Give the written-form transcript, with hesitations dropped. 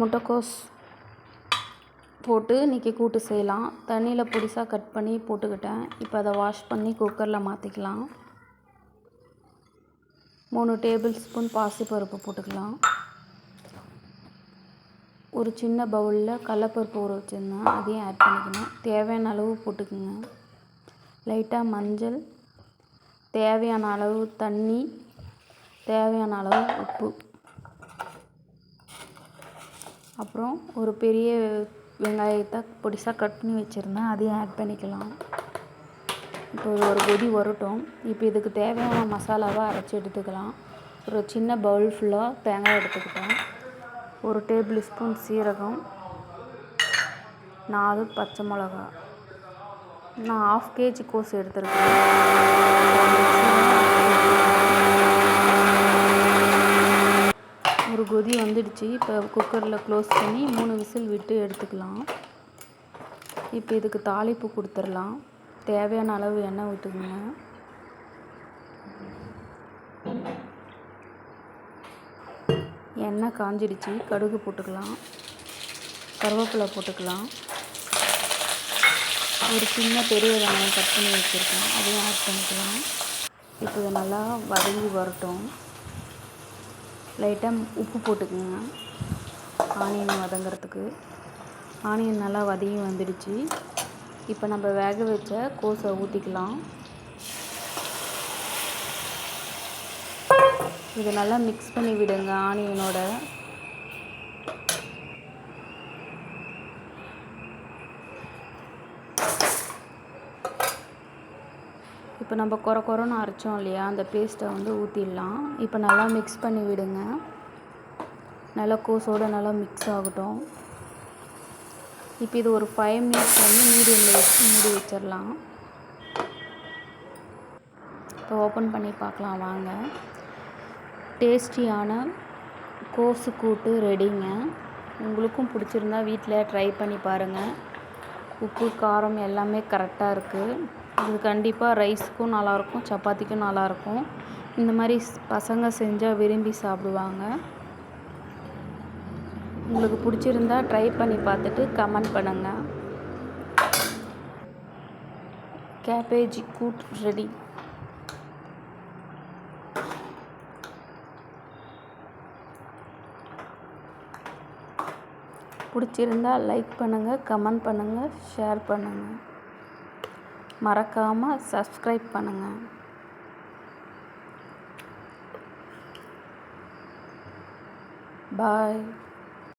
முட்டைக்கோஸ் போட்டு இன்றைக்கி கூட்டு செய்யலாம். தண்ணியில் பொடிசாக கட் பண்ணி போட்டுக்கிட்டேன். இப்போ அதை வாஷ் பண்ணி குக்கரில் மாற்றிக்கலாம். 3 டேபிள் ஸ்பூன் பாசிப்பருப்பு போட்டுக்கலாம். ஒரு சின்ன பவுலில் கடலப்பருப்பு ஊற வச்சுருந்தேன், அதையும் ஆட் பண்ணிக்கணும். தேவையான அளவு போட்டுக்குங்க. லைட்டாக மஞ்சள், தேவையான அளவு தண்ணி, தேவையான அளவு உப்பு, அப்புறம் ஒரு பெரிய வெங்காயத்தை பொடிசாக கட் பண்ணி வச்சுருந்தேன், அதையும் ஆட் பண்ணிக்கலாம். இப்போ ஒரு கொதி வரட்டும். இப்போ இதுக்கு தேவையான மசாலாவை அரைச்சி எடுத்துக்கலாம். ஒரு சின்ன பவுல் ஃபுல்லாக தேங்காய் எடுத்துக்கிட்டேன். 1 டேபிள் ஸ்பூன் சீரகம், 4 பச்சை மிளகா. நான் 1/2 kg கோஸ் எடுத்துருக்கேன். ஒரு கொதி வந்துடுச்சு. இப்போ குக்கரில் க்ளோஸ் பண்ணி 3 விசில் விட்டு எடுத்துக்கலாம். இப்போ இதுக்கு தாளிப்பு கொடுத்துடலாம். தேவையான அளவு எண்ணெய் ஊற்றுக்குங்க. எண்ணெய் காஞ்சிடுச்சு. கடுகு போட்டுக்கலாம், கருவேப்பிலை போட்டுக்கலாம். ஒரு சின்ன பெரிய வெங்காயம் கட் பண்ணி வச்சுருக்கேன், அதையும் ஆட் பண்ணிக்கலாம். இப்போ இதை நல்லா வதங்கி வரட்டும். லைட்டாக உப்பு போட்டுக்குங்க ஆனியன் வதங்கிறதுக்கு. ஆனியன் நல்லா வதங்கி வந்துடுச்சு. இப்போ நம்ம வேக வச்ச கோஸை ஊற்றிக்கலாம். இதை நல்லா மிக்ஸ் பண்ணி விடுங்க ஆனியனோட. இப்போ நம்ம கொரன்னு அரைச்சோம் இல்லையா, அந்த பேஸ்ட்டை ஊற்றிடலாம். இப்போ நல்லா மிக்ஸ் பண்ணி விடுங்க. நல்லா கோஸோடு நல்லா மிக்ஸ் ஆகட்டும். இப்போ இது ஒரு 5 மினிட்ஸ் மீடியமில் வச்சு மூடி வச்சிடலாம். இப்போ ஓப்பன் பண்ணி பார்க்கலாம் வாங்க. டேஸ்டியான கோஸு கூட்டு ரெடிங்க. உங்களுக்கும் பிடிச்சிருந்தா வீட்டில் ட்ரை பண்ணி பாருங்கள். உப்பு காரம் எல்லாமே கரெக்டாக இருக்குது. இது கண்டிப்பாக ரைஸுக்கும் நல்லாயிருக்கும், சப்பாத்திக்கும் நல்லாயிருக்கும். இந்த மாதிரி பசங்க செஞ்சால் விரும்பி சாப்பிடுவாங்க. உங்களுக்கு பிடிச்சிருந்தா ட்ரை பண்ணி பார்த்துட்டு கமெண்ட் பண்ணுங்கள். கேபேஜ் கூட் ரெடி. பிடிச்சிருந்தா லைக் பண்ணுங்கள், கமெண்ட் பண்ணுங்கள், ஷேர் பண்ணுங்கள். மறக்காமல் சப்ஸ்கிரைப் பண்ணுங்கள். பாய்.